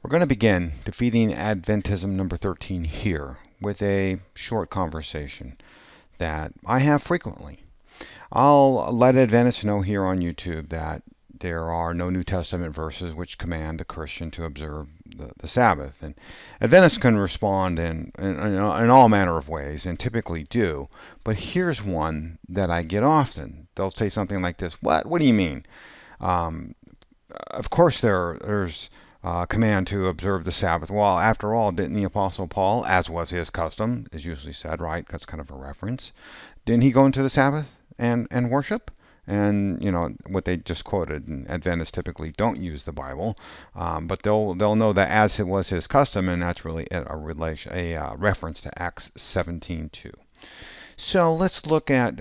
We're going to begin Defeating Adventism number 13 here with a short conversation that I have frequently. I'll let Adventists know here on YouTube that there are no New Testament verses which command a Christian to observe the Sabbath. And Adventists can respond in all manner of ways, and typically do. But here's one that I get often. They'll say something like this: What? What do you mean? Of course there's command to observe the Sabbath. Well, after all, didn't the Apostle Paul, as was his custom, is usually said, right? That's kind of a reference. Didn't he go into the Sabbath and worship? And what they just quoted. And Adventists typically don't use the Bible, but they'll know that as it was his custom, and that's really a reference to Acts 17:2. So let's look at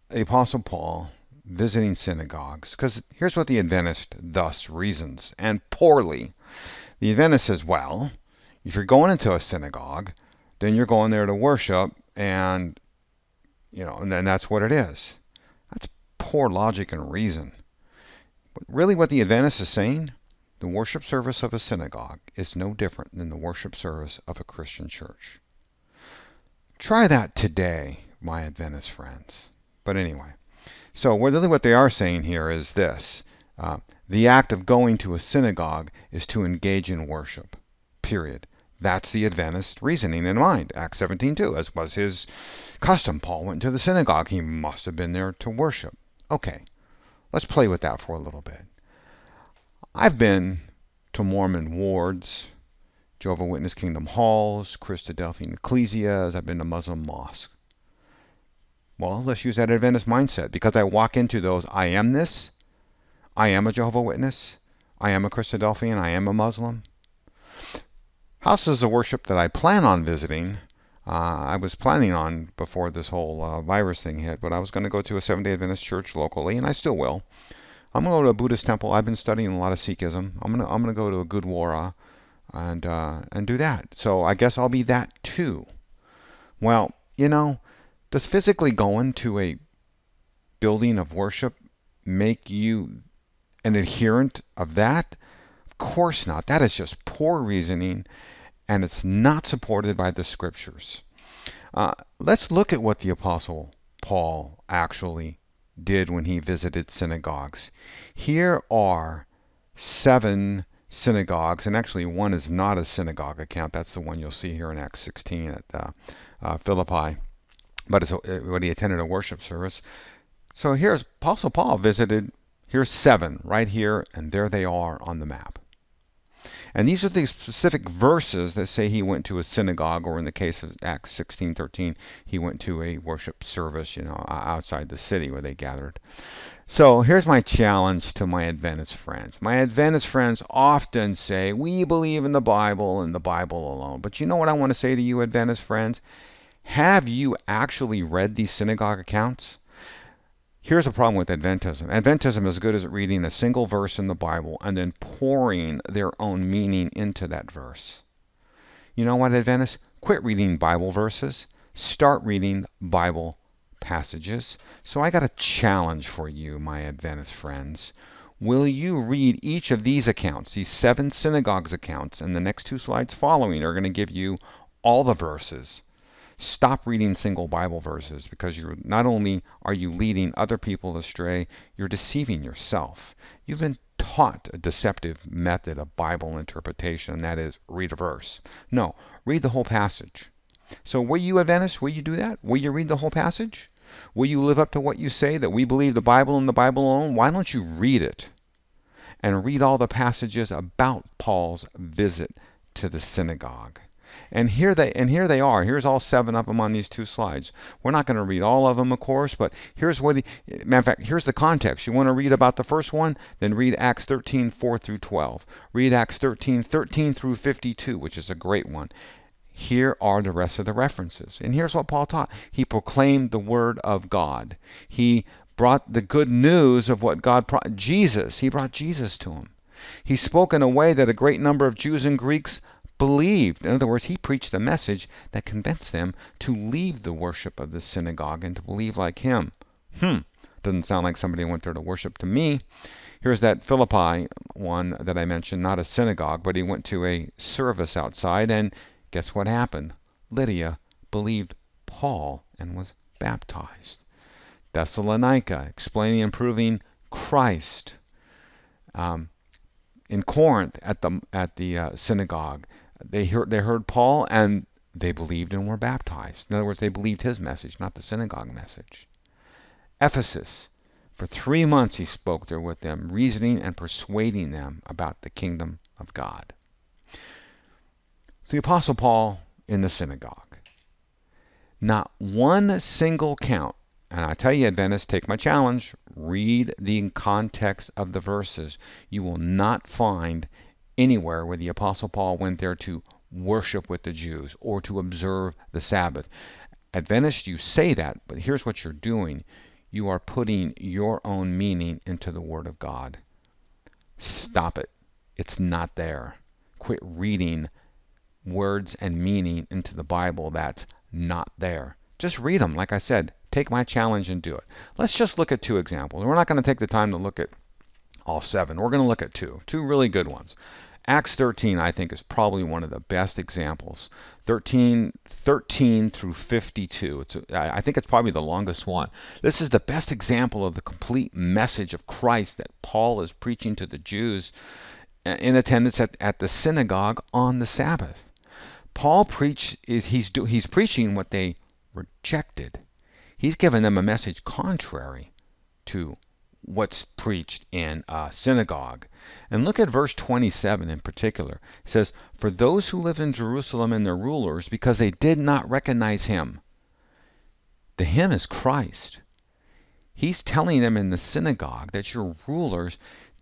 the Apostle Paul visiting synagogues, because here's what the Adventist thus reasons, and poorly. The Adventist says, well, if you're going into a synagogue, then you're going there to worship, and then that's what it is. That's poor logic and reason. But really what the Adventist is saying, the worship service of a synagogue is no different than the worship service of a Christian church. Try that today, my Adventist friends. But anyway, so really what they are saying here is this. The act of going to a synagogue is to engage in worship, period. That's the Adventist reasoning in mind. Acts 17:2, as was his custom. Paul went to the synagogue. He must have been there to worship. Okay, let's play with that for a little bit. I've been to Mormon wards, Jehovah's Witness Kingdom halls, Christadelphian ecclesias. I've been to Muslim mosques. Well, let's use that Adventist mindset. Because I walk into those, I am this. I am a Jehovah's Witness. I am a Christadelphian. I am a Muslim. Houses of worship that I plan on visiting, I was planning on before this whole virus thing hit, but I was going to go to a Seventh-day Adventist church locally, and I still will. I'm going to go to a Buddhist temple. I've been studying a lot of Sikhism. I'm going to go to a Gurdwara and do that. So I guess I'll be that too. Well, does physically going to a building of worship make you an adherent of that? Of course not. That is just poor reasoning, and it's not supported by the scriptures. Let's look at what the Apostle Paul actually did when he visited synagogues. Here are 7 synagogues, and actually one is not a synagogue account. That's the one you'll see here in Acts 16 at Philippi. But when he attended a worship service. So here's Apostle Paul visited. Here's 7 right here, and there they are on the map. And these are the specific verses that say he went to a synagogue, or in the case of Acts 16:13, he went to a worship service, outside the city where they gathered. So here's my challenge to my Adventist friends. My Adventist friends often say, we believe in the Bible and the Bible alone. But you know what I want to say to you, Adventist friends? Have you actually read these synagogue accounts? Here's a problem with Adventism. Adventism is good as reading a single verse in the Bible and then pouring their own meaning into that verse. You know what, Adventists? Quit reading Bible verses. Start reading Bible passages. So I got a challenge for you, my Adventist friends. Will you read each of these accounts, these 7 synagogues accounts, and the next 2 slides following are going to give you all the verses. Stop reading single Bible verses, because not only are you leading other people astray, you're deceiving yourself. You've been taught a deceptive method of Bible interpretation, and that is read a verse. No, read the whole passage. So will you, Adventists, will you do that? Will you read the whole passage? Will you live up to what you say, that we believe the Bible and the Bible alone? Why don't you read it and read all the passages about Paul's visit to the synagogue? And here they are. Here's all 7 of them on these 2 slides. We're not going to read all of them, of course, but here's matter of fact, here's the context. You want to read about the first one? Then read Acts 13:4 through 12. Read Acts 13:13 through 52, which is a great one. Here are the rest of the references. And here's what Paul taught. He proclaimed the word of God. He brought the good news of what God brought. Jesus. He brought Jesus to him. He spoke in a way that a great number of Jews and Greeks believed. In other words, he preached a message that convinced them to leave the worship of the synagogue and to believe like him. Doesn't sound like somebody went there to worship to me. Here's that Philippi one that I mentioned, not a synagogue, but he went to a service outside, and guess what happened? Lydia believed Paul and was baptized. Thessalonica, explaining and proving Christ. In Corinth, at the synagogue, they heard Paul and they believed and were baptized. In other words, they believed his message, not the synagogue message. Ephesus, for 3 months he spoke there with them, reasoning and persuading them about the kingdom of God. The Apostle Paul in the synagogue. Not one single count, and I tell you, Adventists, take my challenge, read the context of the verses. You will not find anywhere where the Apostle Paul went there to worship with the Jews or to observe the Sabbath. Adventists, you say that, but here's what you're doing. You are putting your own meaning into the Word of God. Stop it. It's not there. Quit reading words and meaning into the Bible that's not there. Just read them. Like I said, take my challenge and do it. Let's just look at 2 examples. We're not going to take the time to look at all 7. We're going to look at 2 really good ones. Acts 13, I think, is probably one of the best examples. 13 through 52. I think it's probably the longest one. This is the best example of the complete message of Christ that Paul is preaching to the Jews in attendance at the synagogue on the Sabbath. Paul he's preaching what they rejected. He's given them a message contrary to what's preached in a synagogue. And look at verse 27 in particular. It says, "For those who live in Jerusalem and their rulers, because they did not recognize him." The him is Christ. He's telling them in the synagogue that your rulers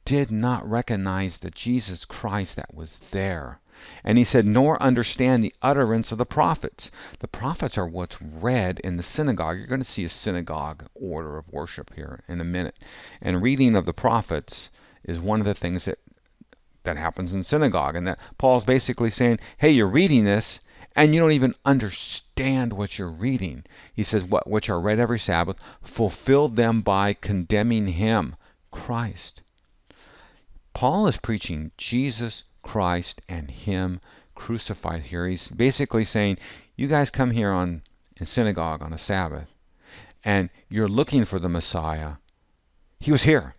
did not recognize the Jesus Christ that was there. And he said, nor understand the utterance of the prophets. The prophets are what's read in the synagogue. You're going to see a synagogue order of worship here in a minute. And reading of the prophets is one of the things that happens in synagogue. And that Paul's basically saying, hey, you're reading this, and you don't even understand what you're reading. He says, which are read every Sabbath, fulfilled them by condemning him, Christ. Paul is preaching Jesus Christ and him crucified here. He's basically saying, you guys come here in synagogue on a Sabbath, and you're looking for the Messiah. He was here.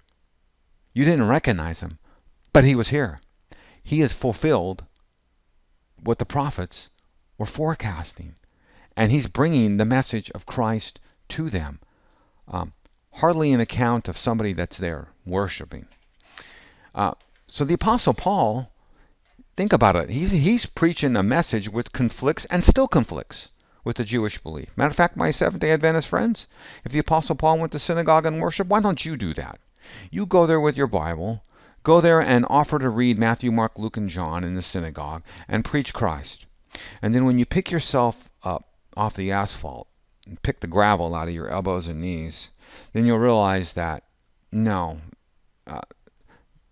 You didn't recognize him, but he was here. He has fulfilled what the prophets were forecasting, and he's bringing the message of Christ to them. Hardly an account of somebody that's there worshiping. So the Apostle Paul, think about it. He's preaching a message which conflicts and still conflicts with the Jewish belief. Matter of fact, my Seventh-day Adventist friends, if the Apostle Paul went to synagogue and worship, why don't you do that? You go there with your Bible, go there and offer to read Matthew, Mark, Luke, and John in the synagogue and preach Christ. And then when you pick yourself up off the asphalt and pick the gravel out of your elbows and knees, then you'll realize that, no,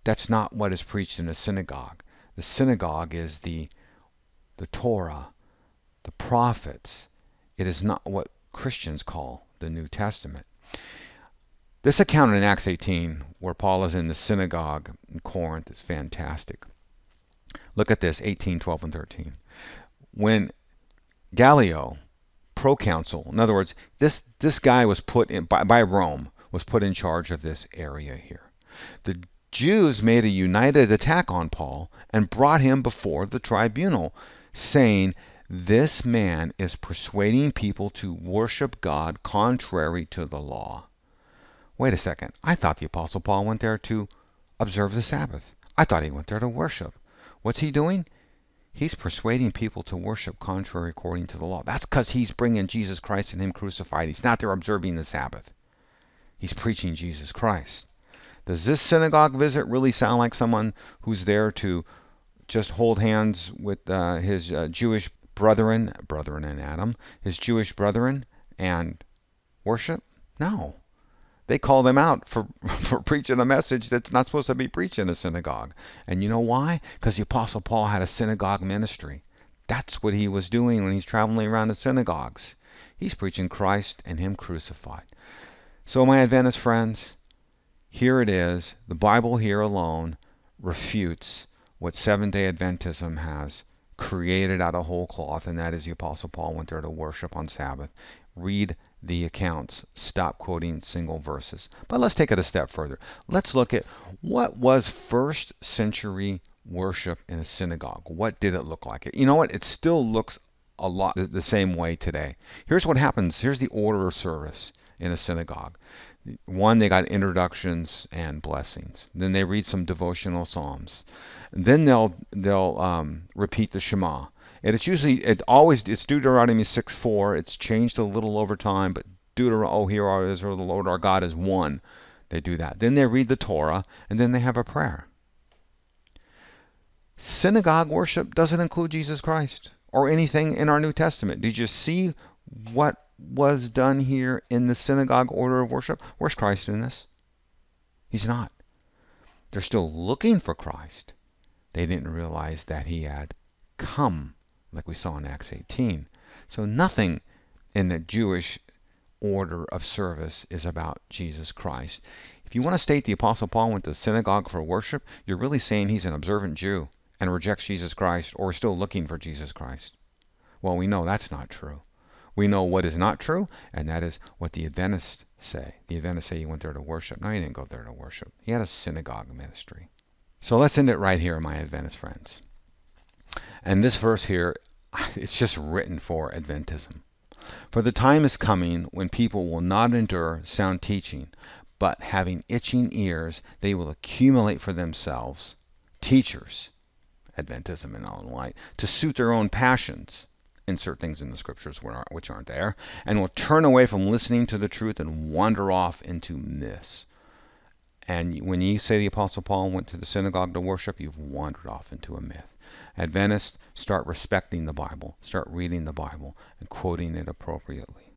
that's not what is preached in a synagogue. The synagogue is the Torah, the prophets. It is not what Christians call the New Testament. This account in Acts 18, where Paul is in the synagogue in Corinth, is fantastic. Look at this, 18, 12, and 13. When Gallio, proconsul, in other words, this guy was put in by Rome, was put in charge of this area here. The Jews made a united attack on Paul and brought him before the tribunal, saying, this man is persuading people to worship God contrary to the law. Wait a second. I thought the Apostle Paul went there to observe the Sabbath. I thought he went there to worship. What's he doing? He's persuading people to worship contrary according to the law. That's because he's bringing Jesus Christ and him crucified. He's not there observing the Sabbath. He's preaching Jesus Christ. Does this synagogue visit really sound like someone who's there to just hold hands with his Jewish brethren in Adam, his Jewish brethren, and worship? No. They call them out for preaching a message that's not supposed to be preached in a synagogue. And you know why? Because the Apostle Paul had a synagogue ministry. That's what he was doing when he's traveling around the synagogues. He's preaching Christ and him crucified. So my Adventist friends, Here it is. The Bible here alone refutes what Seventh-day Adventism has created out of whole cloth, and that is the Apostle Paul went there to worship on Sabbath. Read the accounts. Stop quoting single verses. But let's take it a step further. Let's look at what was first century worship in a synagogue. What did it look like? You know what? It still looks a lot the same way today. Here's what happens. Here's the order of service in a synagogue. One, they got introductions and blessings. Then they read some devotional psalms. Then they'll repeat the Shema. And it's usually it's Deuteronomy 6:4. It's changed a little over time, but oh, hear our Israel, the Lord our God is one. They do that. Then they read the Torah, and then they have a prayer. Synagogue worship doesn't include Jesus Christ or anything in our New Testament. Did you see what was done here in the synagogue order of worship? Where's Christ in this? He's not. They're still looking for Christ. They didn't realize that he had come, like we saw in Acts 18. So nothing in the Jewish order of service is about Jesus Christ. If you want to state the Apostle Paul went to the synagogue for worship, you're really saying he's an observant Jew and rejects Jesus Christ, or is still looking for Jesus Christ. Well, we know that's not true. We know what is not true, and that is what the Adventists say. The Adventists say he went there to worship. No, he didn't go there to worship. He had a synagogue ministry. So let's end it right here, my Adventist friends. And this verse here, it's just written for Adventism. For the time is coming when people will not endure sound teaching, but having itching ears, they will accumulate for themselves teachers, Adventism and all light, to suit their own passions. Insert things in the scriptures which aren't there, and will turn away from listening to the truth and wander off into myths. And when you say the Apostle Paul went to the synagogue to worship, you've wandered off into a myth. Adventists, start respecting the Bible, start reading the Bible, and quoting it appropriately.